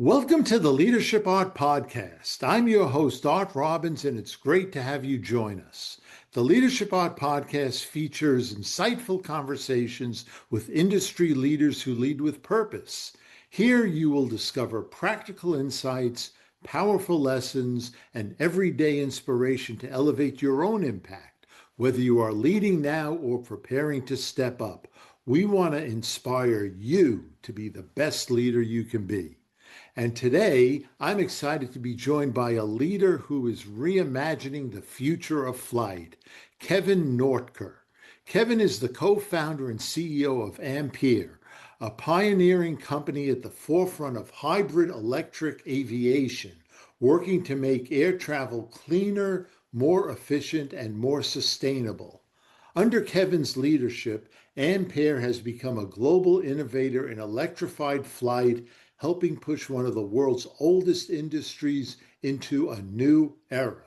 Welcome to the Leadership Art Podcast. I'm your host, Art Robbins, and it's great to have you join us. The Leadership Art Podcast features insightful conversations with industry leaders who lead with purpose. Here you will discover practical insights, powerful lessons, and everyday inspiration to elevate your own impact. Whether you are leading now or preparing to step up, we want to inspire you to be the best leader you can be. And today, I'm excited to be joined by a leader who is reimagining the future of flight, Kevin Noertker. Kevin is the co-founder and CEO of Ampaire, a pioneering company at the forefront of hybrid electric aviation, working to make air travel cleaner, more efficient, and more sustainable. Under Kevin's leadership, Ampaire has become a global innovator in electrified flight, helping push one of the world's oldest industries into a new era.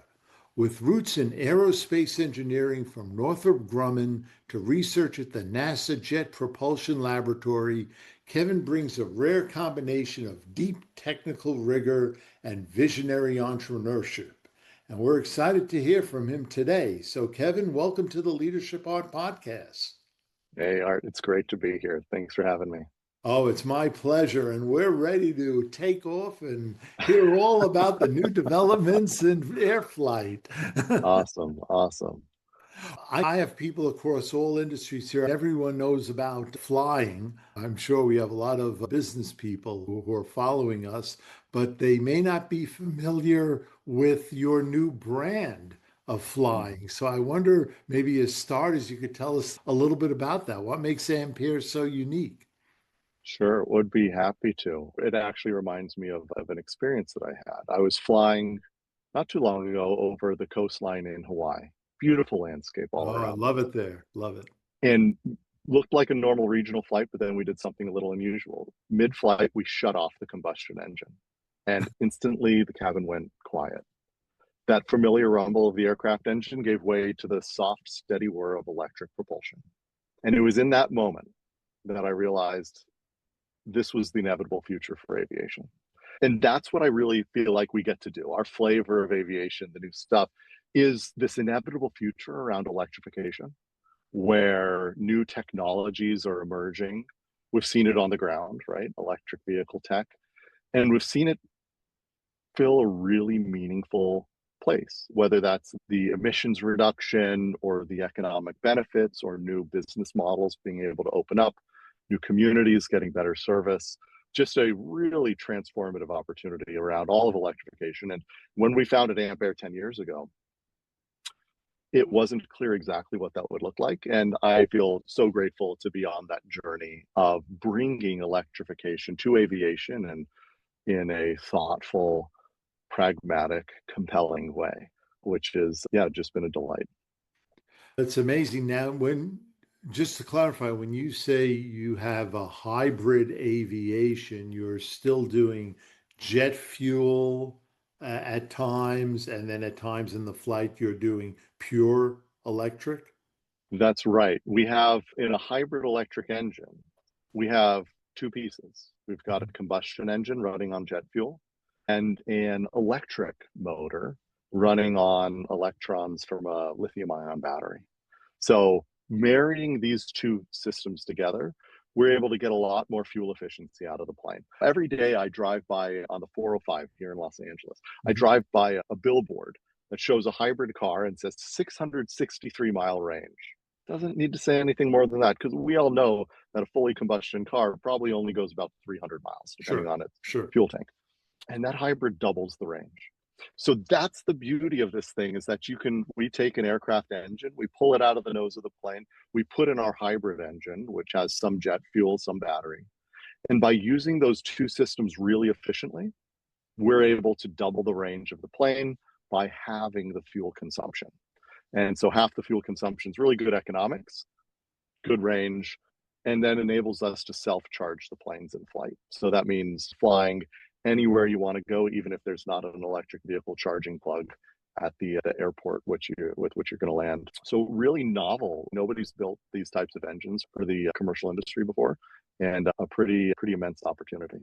With roots in aerospace engineering from Northrop Grumman to research at the NASA Jet Propulsion Laboratory, Kevin brings a rare combination of deep technical rigor and visionary entrepreneurship. And we're excited to hear from him today. So Kevin, welcome to the Leadership Art Podcast. Hey, Art, it's great to be here. Thanks for having me. Oh, it's my pleasure. And we're ready to take off and hear all about the new developments in air flight. Awesome. I have people across all industries here. Everyone knows about flying. I'm sure we have a lot of business people who are following us, but they may not be familiar with your new brand of flying. So I wonder, maybe as starters, you could tell us a little bit about that. What makes Ampaire so unique? Sure, would be happy to. It actually reminds me of an experience that I had. I was flying not too long ago over the coastline in Hawaii. Beautiful landscape all Oh, I around. love it there. Love it. And looked like a normal regional flight, but then we did something a little unusual. Mid-flight, we shut off the combustion engine, and instantly the cabin went quiet. That familiar rumble of the aircraft engine gave way to the soft, steady whir of electric propulsion. And it was in that moment that I realized this was the inevitable future for aviation. And that's what I really feel like we get to do. Our flavor of aviation, the new stuff, is this inevitable future around electrification, where new technologies are emerging. We've seen it on the ground, right? Electric vehicle tech. And we've seen it fill a really meaningful place, whether that's the emissions reduction or the economic benefits or new business models being able to open up, new communities getting better service, just a really transformative opportunity around all of electrification. And when we founded Ampaire 10 years ago, it wasn't clear exactly what that would look like. And I feel so grateful to be on that journey of bringing electrification to aviation and in a thoughtful, pragmatic, compelling way, which is, just been a delight. That's amazing. Now, just to clarify, when you say you have a hybrid aviation, you're still doing jet fuel at times, and then at times in the flight, you're doing pure electric? That's right. We have, in a hybrid electric engine, we have two pieces. We've got a combustion engine running on jet fuel and an electric motor running on electrons from a lithium ion battery. So marrying these two systems together, we're able to get a lot more fuel efficiency out of the plane. Every day I drive by on the 405 here in Los Angeles, I drive by a billboard that shows a hybrid car and says 663-mile range. Doesn't need to say anything more than that, because we all know that a fully combustion car probably only goes about 300 miles, depending on its fuel tank. And that hybrid doubles the range. So that's the beauty of this thing, is that we take an aircraft engine, we pull it out of the nose of the plane, we put in our hybrid engine, which has some jet fuel, some battery. And by using those two systems really efficiently, we're able to double the range of the plane by having the fuel consumption. And so half the fuel consumption is really good economics, good range, and then enables us to self-charge the planes in flight. So that means flying anywhere you want to go, even if there's not an electric vehicle charging plug at the airport with which you're going to land. So really novel. Nobody's built these types of engines for the commercial industry before, and a pretty immense opportunity.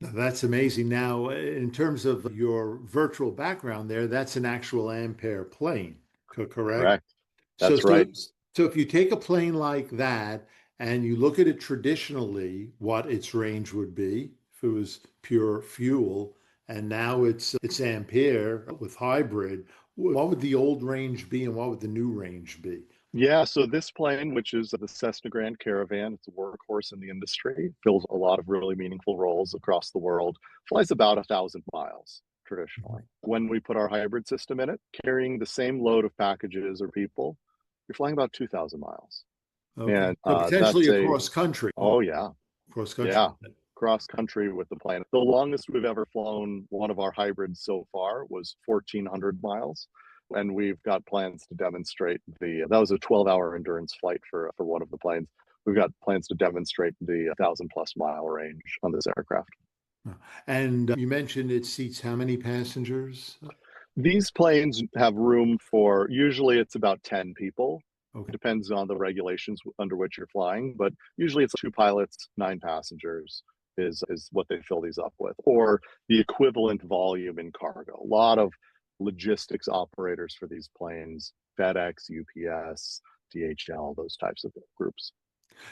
Now, that's amazing. Now, in terms of your virtual background there, that's an actual Ampere plane, correct? Correct. So, That's so, right. so if you take a plane like that and you look at it traditionally, what its range would be if it was pure fuel, and now it's Ampere with hybrid, what would the old range be and what would the new range be? Yeah, so this plane, which is the Cessna Grand Caravan, it's a workhorse in the industry, fills a lot of really meaningful roles across the world, flies about 1,000 miles traditionally. When we put our hybrid system in it, carrying the same load of packages or people, you're flying about 2,000 miles. Okay. And So potentially that's a, across country. oh yeah, Cross yeah, country. cross country with the plane. The longest we've ever flown one of our hybrids so far was 1,400 miles. And we've got plans to demonstrate that was a 12-hour endurance flight for one of the planes. We've got plans to demonstrate the 1,000+ mile range on this aircraft. And you mentioned it seats how many passengers? These planes have room for, usually it's about 10 people. It Okay. depends on the regulations under which you're flying, but usually it's 2 pilots, 9 passengers is what they fill these up with, or the equivalent volume in cargo. A lot of logistics operators for these planes, FedEx, UPS, DHL, those types of groups.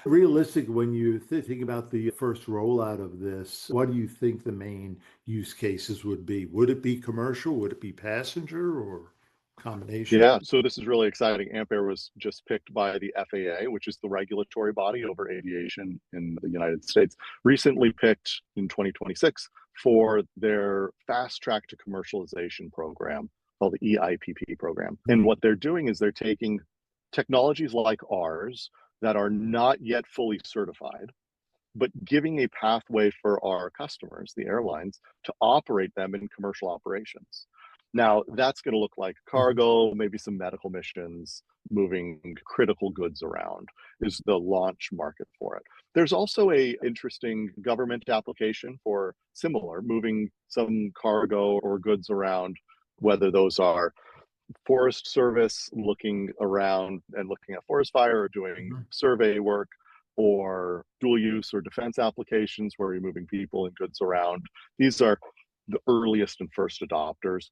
Realistic, when you think about the first rollout of this, what do you think the main use cases would be? Would it be commercial? Would it be passenger or combination? Yeah, so this is really exciting. Ampaire was just picked by the FAA, which is the regulatory body over aviation in the United States, recently picked in 2026 for their fast track to commercialization program called the EIPP program. And what they're doing is they're taking technologies like ours that are not yet fully certified, but giving a pathway for our customers, the airlines, to operate them in commercial operations. Now, that's going to look like Mhm. cargo, maybe some medical missions, moving critical goods around is the launch market for it. There's also a interesting government application for similar, moving some cargo or goods around, whether those are Forest Service looking around and looking at forest fire or doing Mhm. survey work, or dual use or defense applications where you're moving people and goods around. These are the earliest and first adopters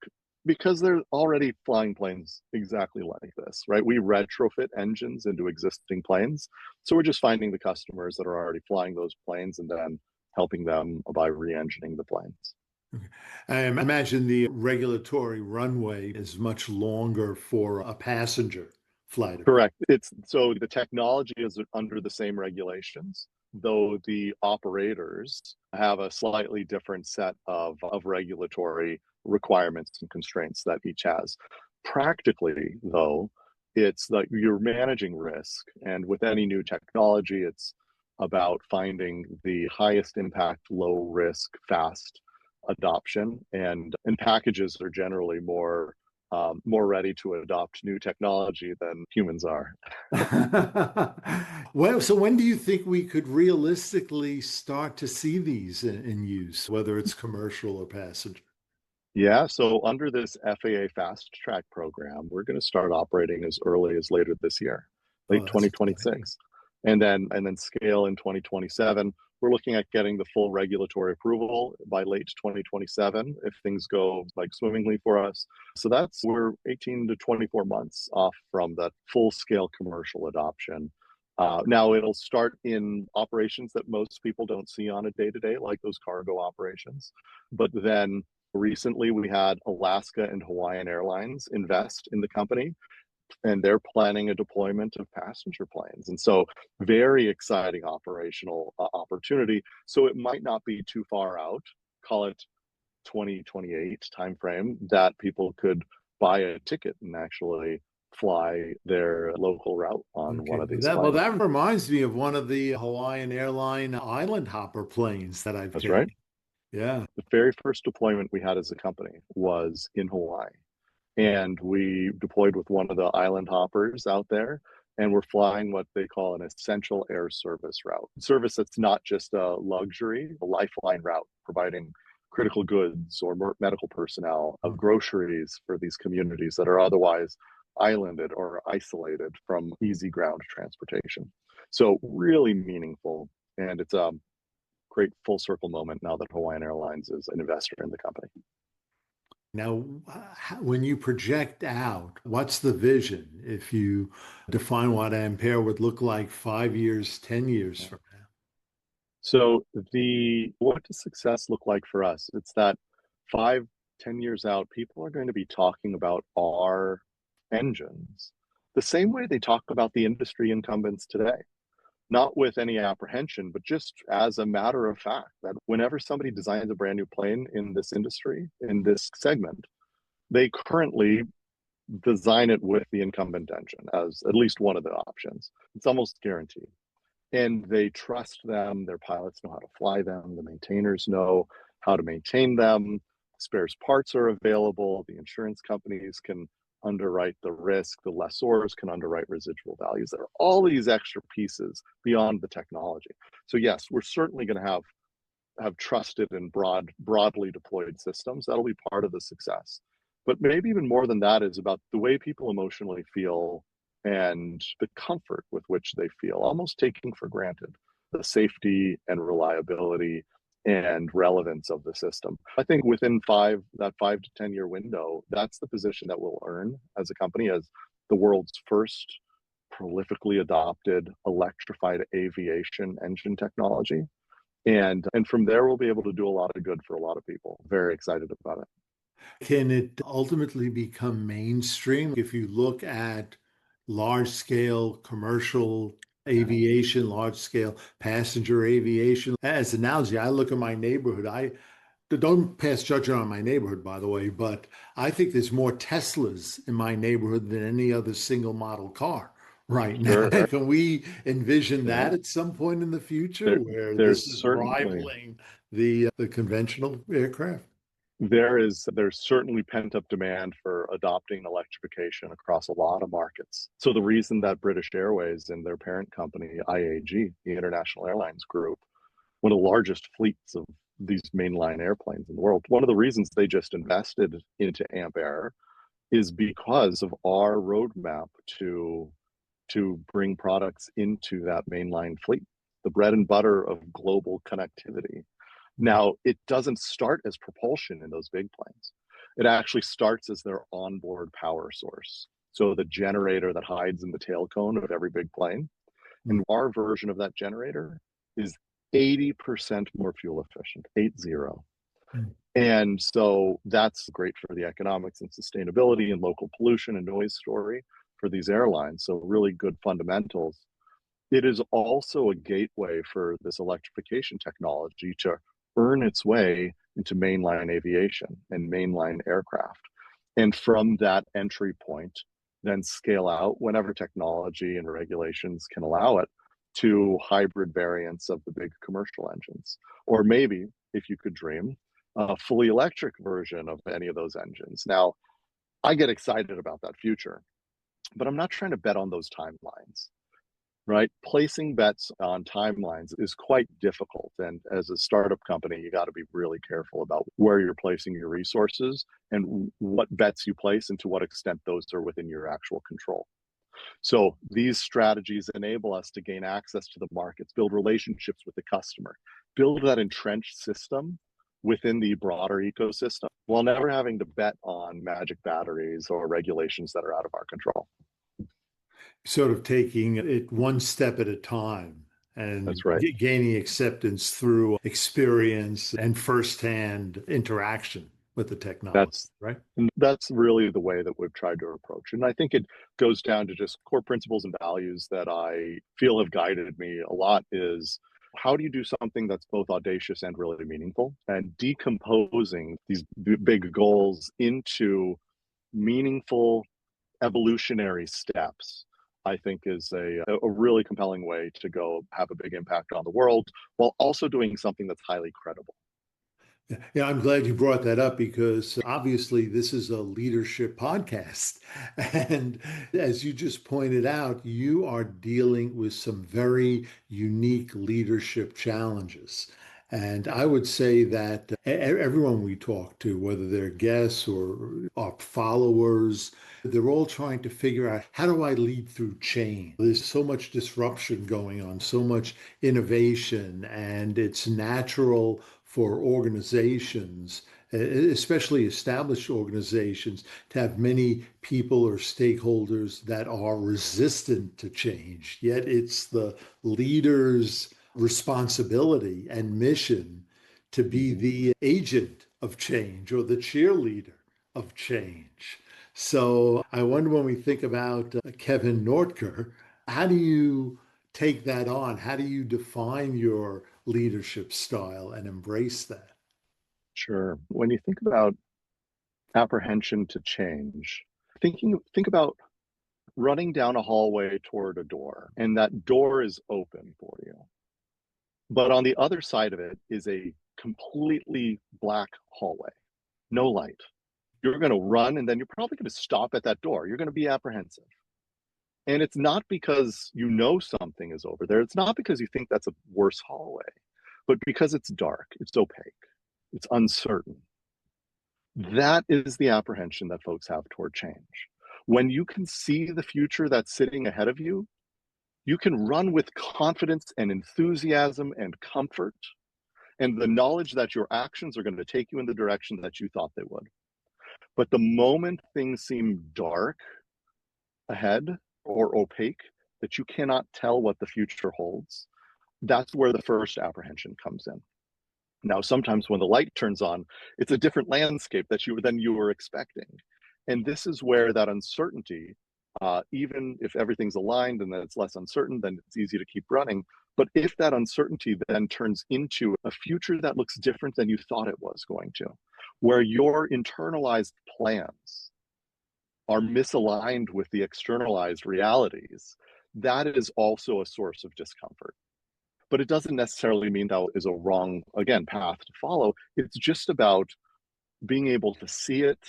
because they're already flying planes exactly like this, right? We retrofit engines into existing planes. So we're just finding the customers that are already flying those planes and then helping them by re-engineering the planes. Okay. I imagine the regulatory runway is much longer for a passenger flight. Correct. It's so the technology is under the same regulations, though the operators have a slightly different set of regulatory requirements and constraints that each has. Practically, though, it's like you're managing risk, and with any new technology, it's about finding the highest impact, low risk, fast adoption, and packages are generally more ready to adopt new technology than humans are. Well, so when do you think we could realistically start to see these in use, whether it's commercial or passenger? Yeah, so under this FAA Fast Track program, we're going to start operating as early as later this year, Oh, late that's exciting. 2026, and then scale in 2027. We're looking at getting the full regulatory approval by late 2027 if things go like swimmingly for us. So we're 18 to 24 months off from that full scale commercial adoption. Now it'll start in operations that most people don't see on a day to day, like those cargo operations. But then recently we had Alaska and Hawaiian Airlines invest in the company, and they're planning a deployment of passenger planes. And so, very exciting operational opportunity. So, it might not be too far out, call it 2028 timeframe, that people could buy a ticket and actually fly their local route on one Okay. of Well, these that planes. reminds me of one of the Hawaiian airline island hopper planes that I've That's taken. right. Yeah. The very first deployment we had as a company was in Hawaii. And we deployed with one of the island hoppers out there, and we're flying what they call an essential air service route. Service that's not just a luxury, a lifeline route, providing critical goods or medical personnel of groceries for these communities that are otherwise islanded or isolated from easy ground transportation. So really meaningful, and it's great full circle moment now that Hawaiian Airlines is an investor in the company. Now, when you project out, what's the vision if you define what Ampaire would look like 5 years, 10 years Yeah. from now? So what does success look like for us? It's that 5, 10 years out, people are going to be talking about our engines the same way they talk about the industry incumbents today. Not with any apprehension, but just as a matter of fact, that whenever somebody designs a brand new plane in this industry, in this segment, they currently design it with the incumbent engine as at least one of the options. It's almost guaranteed. And they trust them, their pilots know how to fly them, the maintainers know how to maintain them, spares parts are available, the insurance companies can underwrite the risk, the lessors can underwrite residual values. There are all these extra pieces beyond the technology. So yes, we're certainly going to have trusted and broadly deployed systems. That'll be part of the success. But maybe even more than that is about the way people emotionally feel and the comfort with which they feel, almost taking for granted the safety and reliability and relevance of the system. I think within that 5 to 10 year window, that's the position that we'll earn as a company as the world's first prolifically adopted electrified aviation engine technology. And from there, we'll be able to do a lot of good for a lot of people. Very excited about it. Can it ultimately become mainstream? If you look at large scale commercial aviation, large scale passenger aviation, as an analogy, I look at my neighborhood. I don't pass judgment on my neighborhood, by the way, but I think there's more Teslas in my neighborhood than any other single model car right now. Sure. Can we envision Yeah. that at some point in the future There, where this there's is certainly rivaling the conventional aircraft? there's certainly pent up demand for adopting electrification across a lot of markets. So the reason that British Airways and their parent company IAG, the International Airlines Group, one of the largest fleets of these mainline airplanes in the world, one of the reasons they just invested into Ampaire is because of our roadmap to bring products into that mainline fleet, the bread and butter of global connectivity. Now, it doesn't start as propulsion in those big planes. It actually starts as their onboard power source. So the generator that hides in the tail cone of every big plane. And our version of that generator is 80% more fuel efficient, 80. Mm. And so that's great for the economics and sustainability and local pollution and noise story for these airlines. So really good fundamentals. It is also a gateway for this electrification technology to earn its way into mainline aviation and mainline aircraft. And from that entry point, then scale out whenever technology and regulations can allow it to hybrid variants of the big commercial engines. Or maybe, if you could dream, a fully electric version of any of those engines. Now, I get excited about that future, but I'm not trying to bet on those timelines, right? Placing bets on timelines is quite difficult. And as a startup company, you got to be really careful about where you're placing your resources and what bets you place and to what extent those are within your actual control. So these strategies enable us to gain access to the markets, build relationships with the customer, build that entrenched system within the broader ecosystem while never having to bet on magic batteries or regulations that are out of our control. Sort of taking it one step at a time and That's right. gaining acceptance through experience and firsthand interaction with the technology, That's right? that's really the way that we've tried to approach. And I think it goes down to just core principles and values that I feel have guided me a lot is how do you do something that's both audacious and really meaningful and decomposing these big goals into meaningful evolutionary steps, I think is a really compelling way to go have a big impact on the world while also doing something that's highly credible. Yeah, I'm glad you brought that up because obviously this is a leadership podcast. And as you just pointed out, you are dealing with some very unique leadership challenges. And I would say that everyone we talk to, whether they're guests or followers, They're all trying to figure out, how do I lead through change? There's so much disruption going on, so much innovation, and it's natural for organizations, especially established organizations, to have many people or stakeholders that are resistant to change. Yet it's the leader's responsibility and mission to be the agent of change or the cheerleader of change. So I wonder, when we think about Kevin Noertker, how do you take that on? How do you define your leadership style and embrace that? Sure. When you think about apprehension to change, think about running down a hallway toward a door, and that door is open for you. But on the other side of it is a completely black hallway, no light. You're going to run, and then you're probably going to stop at that door. You're going to be apprehensive. And it's not because you know something is over there. It's not because you think that's a worse hallway, but because it's dark, it's opaque, it's uncertain. That is the apprehension that folks have toward change. When you can see the future that's sitting ahead of you, you can run with confidence and enthusiasm and comfort, and the knowledge that your actions are going to take you in the direction that you thought they would. But the moment things seem dark ahead or opaque, that you cannot tell what the future holds, that's where the first apprehension comes in. Now, sometimes when the light turns on, it's a different landscape than you were expecting. And this is where that uncertainty, even if everything's aligned and then it's less uncertain, then it's easy to keep running. But if that uncertainty then turns into a future that looks different than you thought it was going to, where your internalized plans are misaligned with the externalized realities, that is also a source of discomfort. But it doesn't necessarily mean that is a wrong, again, path to follow. It's just about being able to see it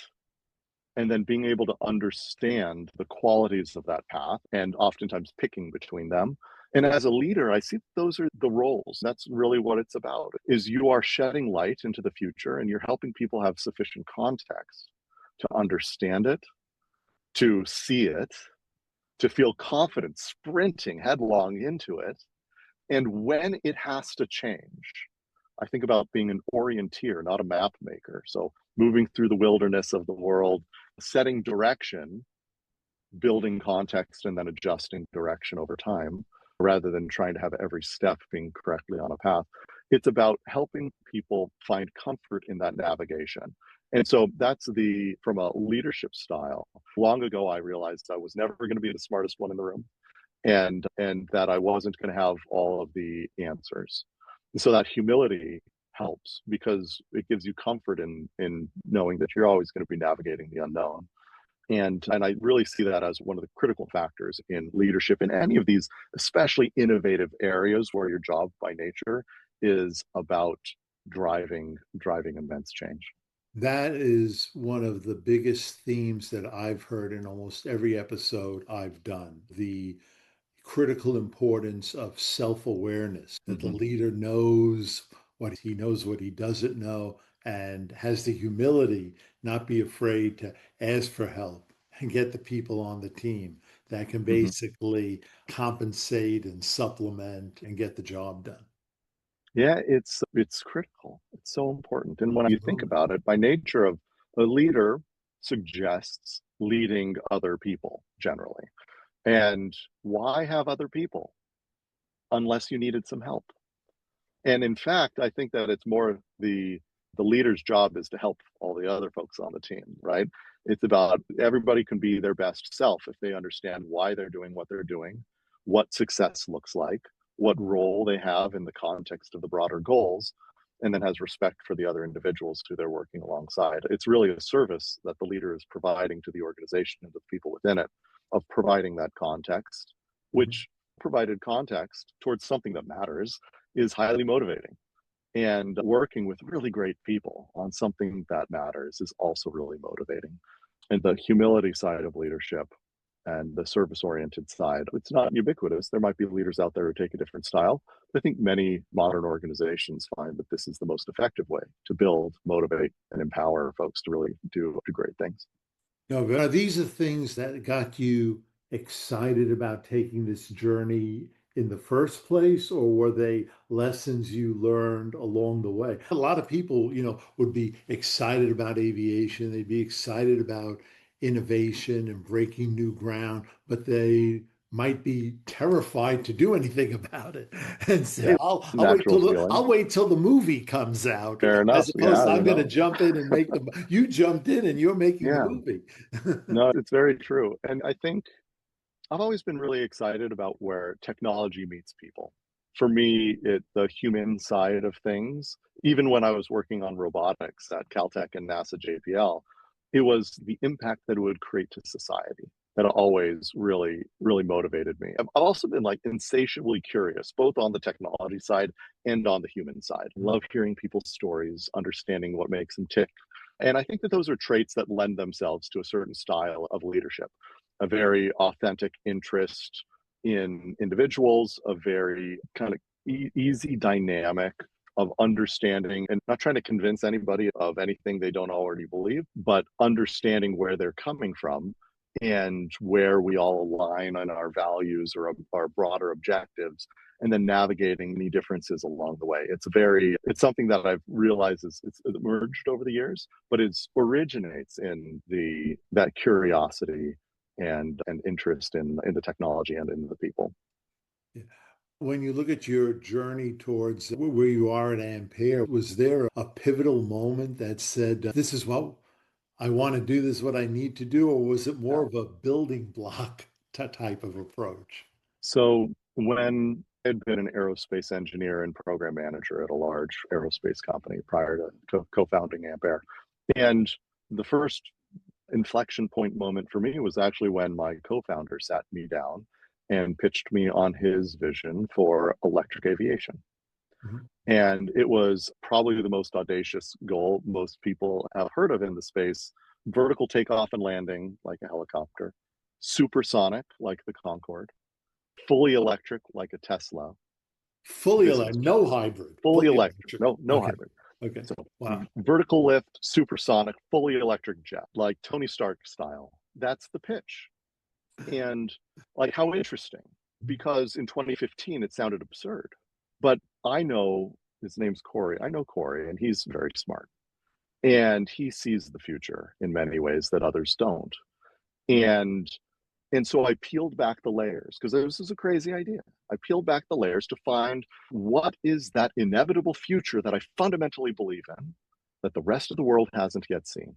and then being able to understand the qualities of that path, and oftentimes picking between them. And as a leader, I see those are the roles. That's really what it's about, is you are shedding light into the future and you're helping people have sufficient context to understand it, to see it, to feel confident sprinting headlong into it. And when it has to change, I think about being an orienteer, not a map maker. So moving through the wilderness of the world, setting direction, building context, and then adjusting direction over time, rather than trying to have every step being correctly on a path. It's about helping people find comfort in that navigation. And so that's from a leadership style. Long ago, I realized I was never going to be the smartest one in the room, and that I wasn't going to have all of the answers. And so that humility helps, because it gives you comfort in knowing that you're always going to be navigating the unknown. And I really see that as one of the critical factors in leadership in any of these, especially innovative areas where your job by nature is about driving immense change. That is one of the biggest themes that I've heard in almost every episode I've done. The critical importance of self-awareness, that the Mm-hmm. leader knows what he doesn't know, and has the humility, not be afraid to ask for help and get the people on the team that can Mm-hmm. basically compensate and supplement and get the job done. Yeah, it's critical. It's so important. And when you think about it, by nature of a leader suggests leading other people generally. And why have other people unless you needed some help? And in fact, I think that it's more the leader's job is to help all the other folks on the team, right? It's about everybody can be their best self if they understand why they're doing what they're doing, what success looks like, what role they have in the context of the broader goals, and then has respect for the other individuals who they're working alongside. It's really a service that the leader is providing to the organization and to the people within it, of providing that context, which, provided context towards something that matters, is highly motivating. And working with really great people on something that matters is also really motivating. And the humility side of leadership and the service oriented side, it's not ubiquitous. There might be leaders out there who take a different style. But I think many modern organizations find that this is the most effective way to build, motivate, and empower folks to really do great things. No, but are these the things that got you excited about taking this journey in the first place, or were they lessons you learned along the way? A lot of people, would be excited about aviation, they'd be excited about innovation and breaking new ground, but they might be terrified to do anything about it and say, It's I'll wait natural till feeling. the movie comes out, Fair enough. as opposed Yeah, to I'm going to jump in and make the, you jumped in and you're making the yeah. movie. No, it's very true. And I think I've always been really excited about where technology meets people. For me, the human side of things, even when I was working on robotics at Caltech and NASA JPL, it was the impact that it would create to society that always really, really motivated me. I've also been like insatiably curious, both on the technology side and on the human side. Love hearing people's stories, understanding what makes them tick. And I think that those are traits that lend themselves to a certain style of leadership, a very authentic interest in individuals, a very kind of easy dynamic of understanding and not trying to convince anybody of anything they don't already believe, but understanding where they're coming from and where we all align on our values or our broader objectives, and then navigating any differences along the way. It's something that I've realized it's emerged over the years, but it originates in that curiosity and interest in the technology and in the people. Yeah. When you look at your journey towards where you are at Ampere, was there a pivotal moment that said, this is what I want to do, this is what I need to do, or was it more Yeah. of a building block type of approach? So when I'd been an aerospace engineer and program manager at a large aerospace company prior to co-founding Ampaire, and the first inflection point moment for me was actually when my co-founder sat me down and pitched me on his vision for electric aviation. Mhm. And it was probably the most audacious goal most people have heard of in the space: vertical takeoff and landing like a helicopter, supersonic like the Concorde, fully electric like a Tesla. Fully This electric, is no hybrid, fully fully electric, electric. no Okay. hybrid. Okay. So Wow. vertical lift, supersonic, fully electric jet, like Tony Stark style. That's the pitch. And like, how interesting, because in 2015 it sounded absurd. But I know his name's Corey. I know Corey, and he's very smart. And he sees the future in many ways that others don't. And and so I peeled back the layers because this is a crazy idea. I peeled back the layers to find what is that inevitable future that I fundamentally believe in that the rest of the world hasn't yet seen.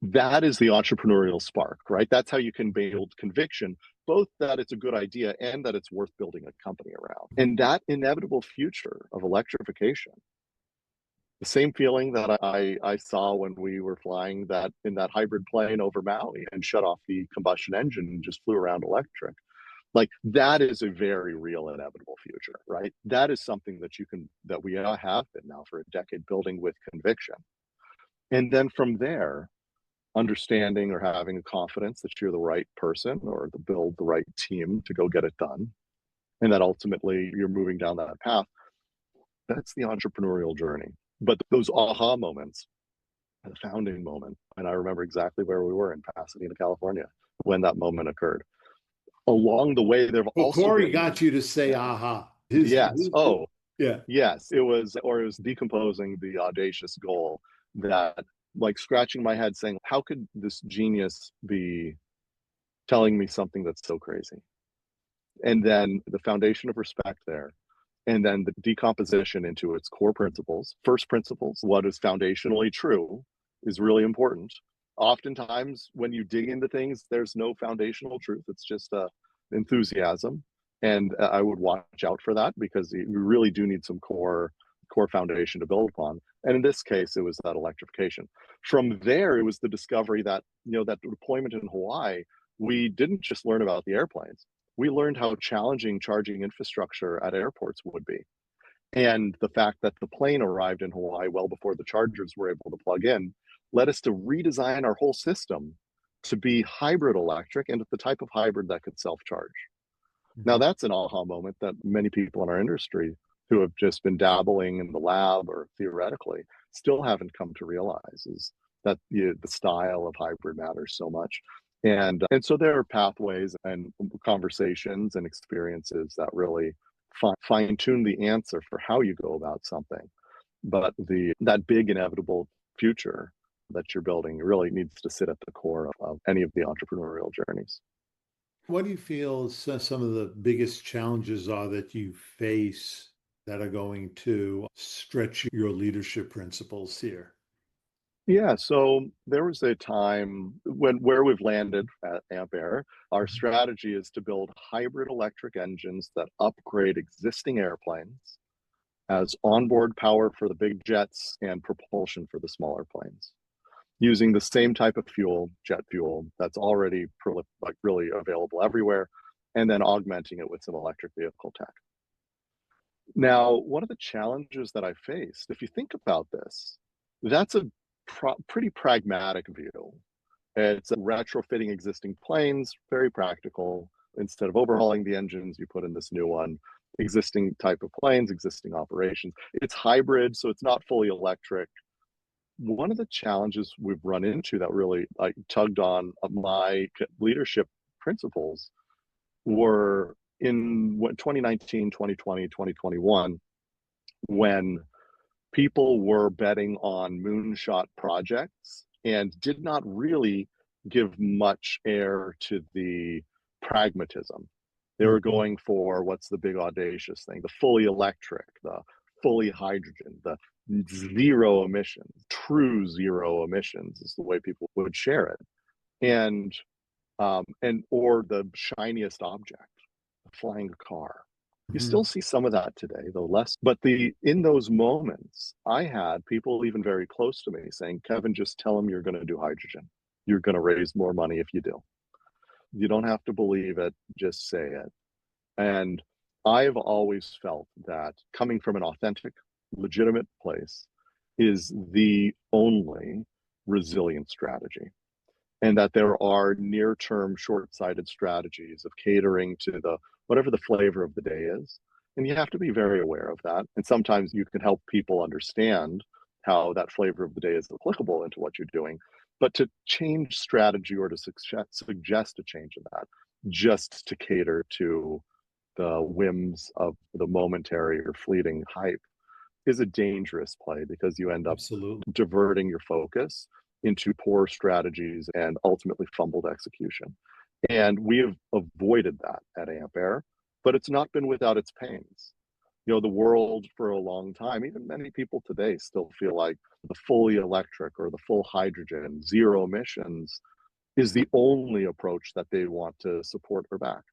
That is the entrepreneurial spark, right? That's how you can build conviction, both that it's a good idea and that it's worth building a company around. And that inevitable future of electrification, the same feeling that I saw when we were flying that in that hybrid plane over Maui and shut off the combustion engine and just flew around electric. Like, that is a very real inevitable future, right? That is something that we have been now for a decade building with conviction. And then from there, understanding or having a confidence that you're the right person or to build the right team to go get it done. And that ultimately you're moving down that path. That's the entrepreneurial journey. But those aha moments, the founding moment, and I remember exactly where we were in Pasadena, California, when that moment occurred. Along the way, there have Well, also Corey been, got you to say, aha. yes, Yeah. yes, it was decomposing the audacious goal that, like, scratching my head saying, how could this genius be telling me something that's so crazy? And then the foundation of respect there, and then the decomposition into its core principles. First principles, what is foundationally true, is really important. Oftentimes when you dig into things, there's no foundational truth, it's just enthusiasm. And I would watch out for that, because you really do need some core foundation to build upon. And in this case, it was that electrification. From there, it was the discovery that, that deployment in Hawaii, we didn't just learn about the airplanes, we learned how challenging charging infrastructure at airports would be. And the fact that the plane arrived in Hawaii well before the chargers were able to plug in led us to redesign our whole system to be hybrid electric, and the type of hybrid that could self-charge. Now, Mhm. that's an aha moment that many people in our industry who have just been dabbling in the lab or theoretically still haven't come to realize, is that the style of hybrid matters so much. And so there are pathways and conversations and experiences that really fine tune the answer for how you go about something. But that big inevitable future that you're building really needs to sit at the core of any of the entrepreneurial journeys. What do you feel some of the biggest challenges are that you face that are going to stretch your leadership principles here? Yeah, so there was a time where we've landed at Ampaire. Our Mhm. strategy is to build hybrid electric engines that upgrade existing airplanes as onboard power for the big jets and propulsion for the smaller planes, using the same type of fuel, jet fuel, that's already really available everywhere, and then augmenting it with some electric vehicle tech. Now, one of the challenges that I faced, if you think about this, that's a pretty pragmatic view. It's retrofitting existing planes, very practical. Instead of overhauling the engines, you put in this new one. Existing type of planes, existing operations. It's hybrid, so it's not fully electric. One of the challenges we've run into that really tugged on my leadership principles were in 2019, 2020, 2021, when people were betting on moonshot projects and did not really give much air to the pragmatism. They were Mhm. going for what's the big audacious thing, the fully electric, the fully hydrogen, the zero emissions, true zero emissions is the way people would share it. And or the shiniest object, a flying car. You still Mhm. see some of that today, though less. But in those moments, I had people even very close to me saying, "Kevin, just tell them you're going to do hydrogen. You're going to raise more money if you do. You don't have to believe it, just say it." And I've always felt that coming from an authentic, legitimate place is the only resilient strategy, and that there are near-term short-sighted strategies of catering to the whatever the flavor of the day is. And you have to be very aware of that. And sometimes you can help people understand how that flavor of the day is applicable into what you're doing. But to change strategy or to suggest a change in that just to cater to the whims of the momentary or fleeting hype is a dangerous play, because you end up Absolutely. diverting your focus into poor strategies and ultimately fumbled execution. And we have avoided that at Ampaire, but it's not been without its pains. The world for a long time, even many people today, still feel like the fully electric or the full hydrogen, zero emissions is the only approach that they want to support or back.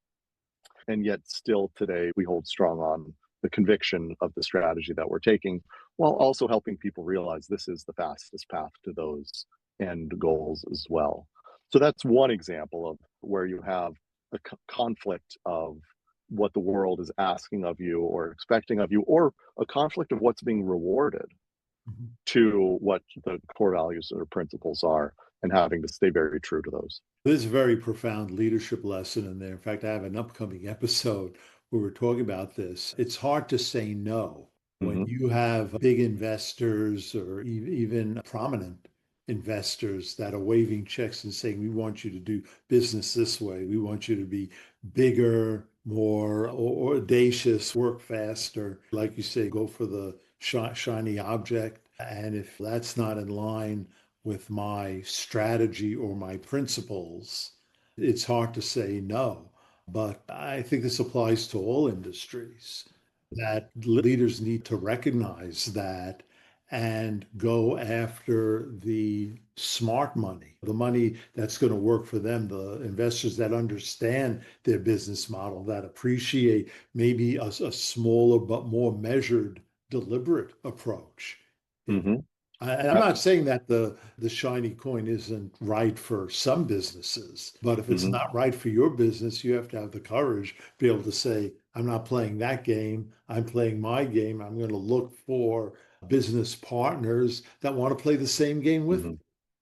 And yet, still today, we hold strong on the conviction of the strategy that we're taking, while also helping people realize this is the fastest path to those end goals as well. So that's one example of where you have a conflict of what the world is asking of you or expecting of you, or a conflict of what's being rewarded Mhm. to what the core values or principles are, and having to stay very true to those. There's a very profound leadership lesson in there. In fact, I have an upcoming episode where we're talking about this. It's hard to say no when Hmm. you have big investors or even prominent investors that are waving checks and saying, we want you to do business this way. We want you to be bigger, more or audacious, work faster. Like you say, go for the shiny object. And if that's not in line with my strategy or my principles, it's hard to say no. But I think this applies to all industries, that leaders need to recognize that and go after the smart money, the money that's going to work for them, the investors that understand their business model, that appreciate maybe a smaller but more measured, deliberate approach. Hmm. I'm not saying that the shiny coin isn't right for some businesses, but if it's Hmm. not right for your business, you have to have the courage to be able to say, I'm not playing that game. I'm playing my game. I'm going to look for business partners that want to play the same game with Hmm.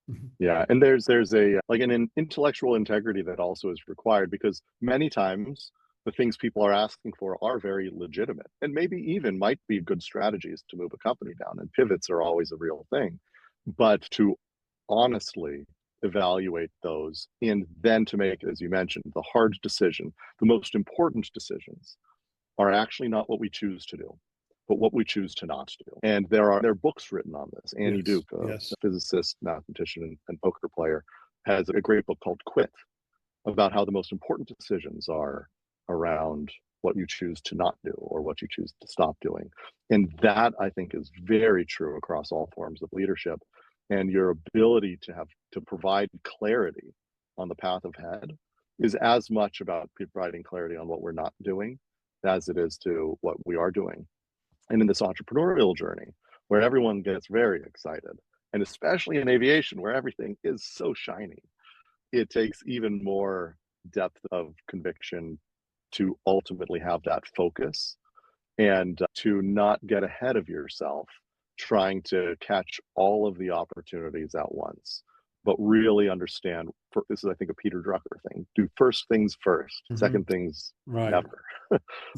me. Yeah, and there's a like an intellectual integrity that also is required, because many times the things people are asking for are very legitimate and maybe even might be good strategies to move a company down, and pivots are always a real thing. But to honestly evaluate those, and then to make, as you mentioned, the hard decision. The most important decisions are actually not what we choose to do, but what we choose to not do. And there are books written on this. Annie Yes, Duke, a yes. physicist, mathematician, and poker player, has a great book called Quit, about how the most important decisions are around what you choose to not do or what you choose to stop doing. And that, I think, is very true across all forms of leadership. And your ability to provide clarity on the path ahead is as much about providing clarity on what we're not doing as it is to what we are doing. And in this entrepreneurial journey, where everyone gets very excited, and especially in aviation, where everything is so shiny, it takes even more depth of conviction to ultimately have that focus and to not get ahead of yourself trying to catch all of the opportunities at once, but really understand. This is, I think, a Peter Drucker thing: do first things first, second things Right. never.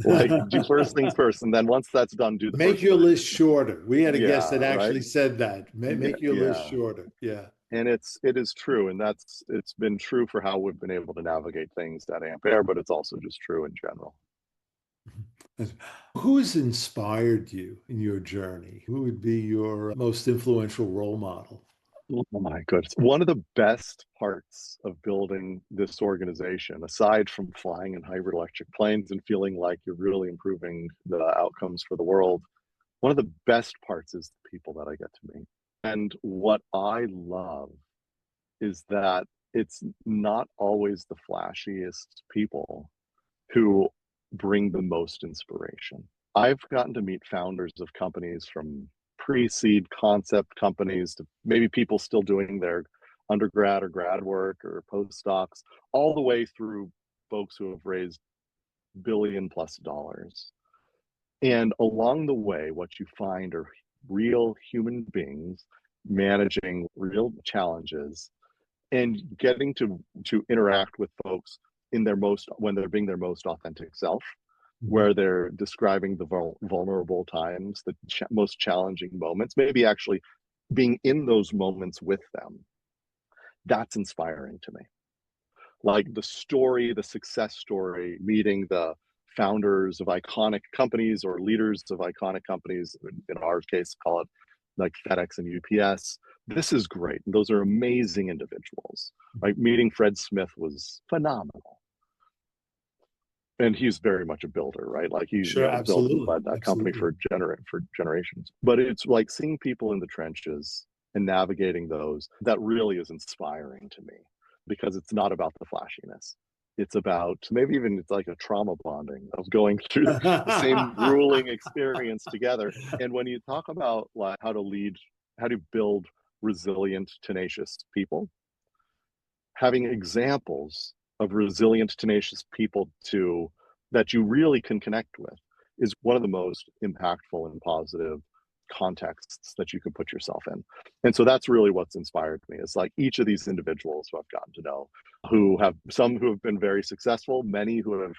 Like, do first things first, and then once that's done, do the Make first your thing. list shorter. We had a guest Yeah, that right. actually said that. Make your list Yeah. shorter. Yeah. And it is true, and it's been true for how we've been able to navigate things at Ampaire, but it's also just true in general. Who has inspired you in your journey? Who would be your most influential role model? Oh my goodness. One of the best parts of building this organization, aside from flying in hybrid electric planes and feeling like you're really improving the outcomes for the world, one of the best parts is the people that I get to meet. And what I love is that it's not always the flashiest people who bring the most inspiration. I've gotten to meet founders of companies, from pre-seed concept companies to maybe people still doing their undergrad or grad work or postdocs, all the way through folks who have raised $1 billion+ And along the way, what you find are real human beings managing real challenges and getting to interact with folks in their most, when they're being their most authentic self, where they're describing the vulnerable times, the most challenging moments, maybe actually being in those moments with them. That's inspiring to me. Like the story, the success story, meeting the founders of iconic companies or leaders of iconic companies, in our case, call it like FedEx and UPS. This is great. Those are amazing individuals. Like meeting Fred Smith was phenomenal. And he's very much a builder, right? Like he's Sure, built and absolutely. led that company Absolutely. for generations. But it's like seeing people in the trenches and navigating those, that really is inspiring to me, because it's not about the flashiness. It's about, maybe even it's like a trauma bonding of going through the same grueling experience together. And when you talk about like how to lead, how to build resilient, tenacious people, having examples of resilient, tenacious people that you really can connect with is one of the most impactful and positive contexts that you can put yourself in. And so that's really what's inspired me. It's like each of these individuals who I've gotten to know, who have some who have been very successful, many who have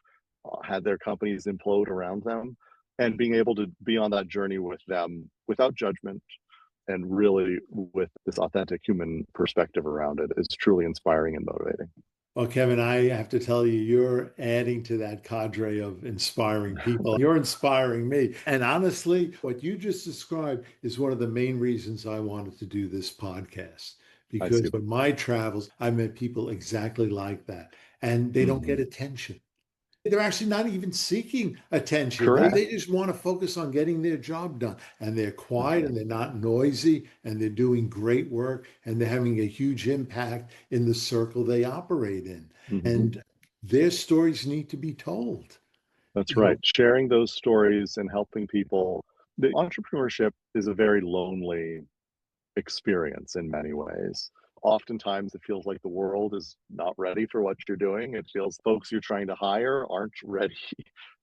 had their companies implode around them, and being able to be on that journey with them without judgment, and really with this authentic human perspective around it, is truly inspiring and motivating. Well, Kevin, I have to tell you, you're adding to that cadre of inspiring people. You're inspiring me. And honestly, what you just described is one of the main reasons I wanted to do this podcast. I Because see. in my travels, I met people exactly like that, and they don't Mm-hmm. get attention. They're actually not even seeking attention. They, Correct. they just want to focus on getting their job done. And they're quiet and they're not noisy and they're doing great work and they're having a huge impact in the circle they operate in. Mm-hmm. And their stories need to be told. That's You right. know, Sharing those stories and helping people. The entrepreneurship is a very lonely experience in many ways. Oftentimes, it feels like the world is not ready for what you're doing. It feels folks you're trying to hire aren't ready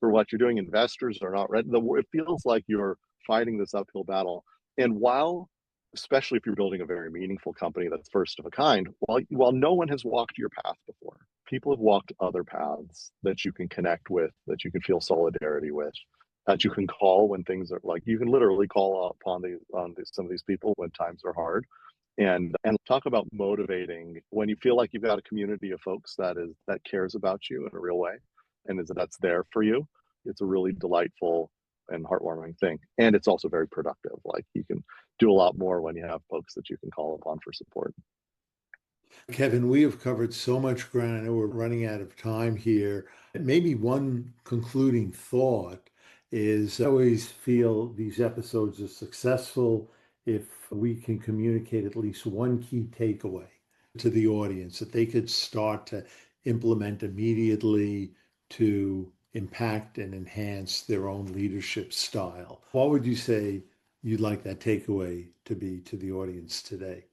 for what you're doing. Investors are not ready. It feels like you're fighting this uphill battle. And while, especially if you're building a very meaningful company that's first of a kind, while no one has walked your path before, people have walked other paths that you can connect with, that you can feel solidarity with, that you can call when things are like, you can literally call upon some of these people when times are hard, And talk about motivating when you feel like you've got a community of folks that cares about you in a real way and that's there for you. It's a really delightful and heartwarming thing. And it's also very productive. Like you can do a lot more when you have folks that you can call upon for support. Kevin, we have covered so much ground. I know we're running out of time here. Maybe one concluding thought is I always feel these episodes are successful if we can communicate at least one key takeaway to the audience that they could start to implement immediately to impact and enhance their own leadership style. What would you say you'd like that takeaway to be to the audience today?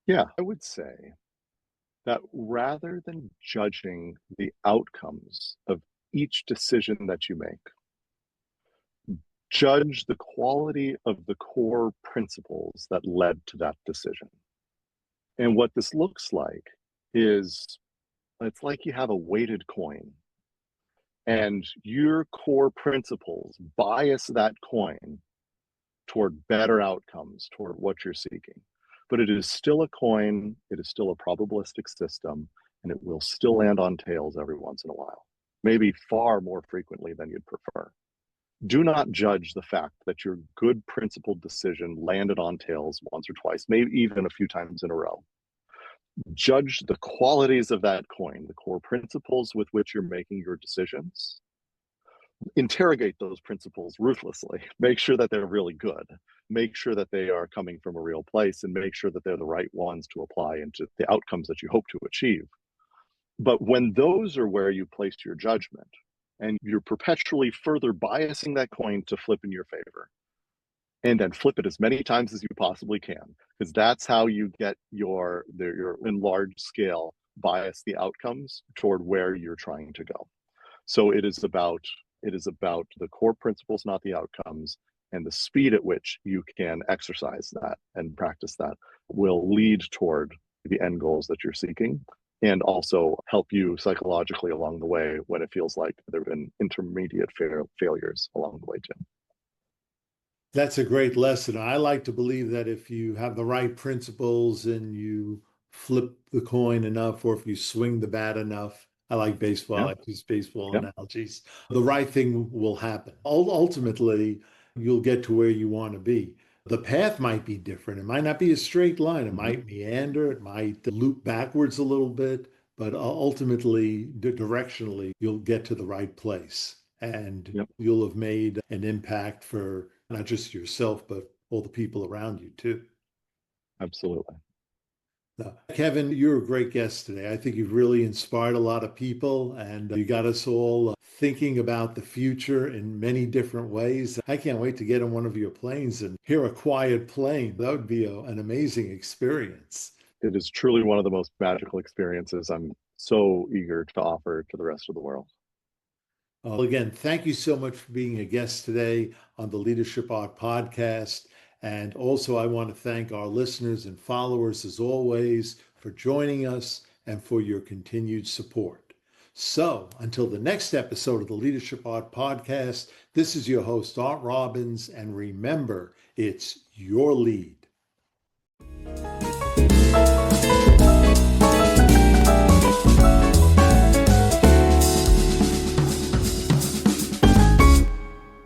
Yeah, I would say that rather than judging the outcomes of each decision that you make, judge the quality of the core principles that led to that decision. And what this looks like is it's like you have a weighted coin, and your core principles bias that coin toward better outcomes, toward what you're seeking. But it is still a coin, it is still a probabilistic system, and it will still land on tails every once in a while, maybe far more frequently than you'd prefer. Do not judge the fact that your good principled decision landed on tails once or twice, maybe even a few times in a row. Judge the qualities of that coin, the core principles with which you're making your decisions. Interrogate those principles ruthlessly. Make sure that they're really good. Make sure that they are coming from a real place, and make sure that they're the right ones to apply into the outcomes that you hope to achieve. But when those are where you place your judgment, and you're perpetually further biasing that coin to flip in your favor, and then flip it as many times as you possibly can, because that's how you get your in large scale bias the outcomes toward where you're trying to go. So it is about the core principles, not the outcomes, and the speed at which you can exercise that and practice that will lead toward the end goals that you're seeking, and also help you psychologically along the way when it feels like there have been intermediate failures along the way too. That's a great lesson. I like to believe that if you have the right principles and you flip the coin enough, or if you swing the bat enough, I like baseball, Yeah, I use baseball yeah, analogies, the right thing will happen. Ultimately, you'll get to where you want to be. The path might be different. It might not be a straight line. It mm-hmm. might meander. It might loop backwards a little bit, but ultimately, directionally, you'll get to the right place. And Yep, you'll have made an impact for not just yourself, but all the people around you too. absolutely. Kevin, you're a great guest today. I think you've really inspired a lot of people, and you got us all thinking about the future in many different ways. I can't wait to get on one of your planes and hear a quiet plane. That would be an amazing experience. It is truly one of the most magical experiences I'm so eager to offer to the rest of the world. Again, thank you so much for being a guest today on the Leadership Art Podcast. And also, I want to thank our listeners and followers, as always, for joining us and for your continued support. So, until the next episode of the Leadership Art Podcast, this is your host, Art Robbins. And remember, it's your lead.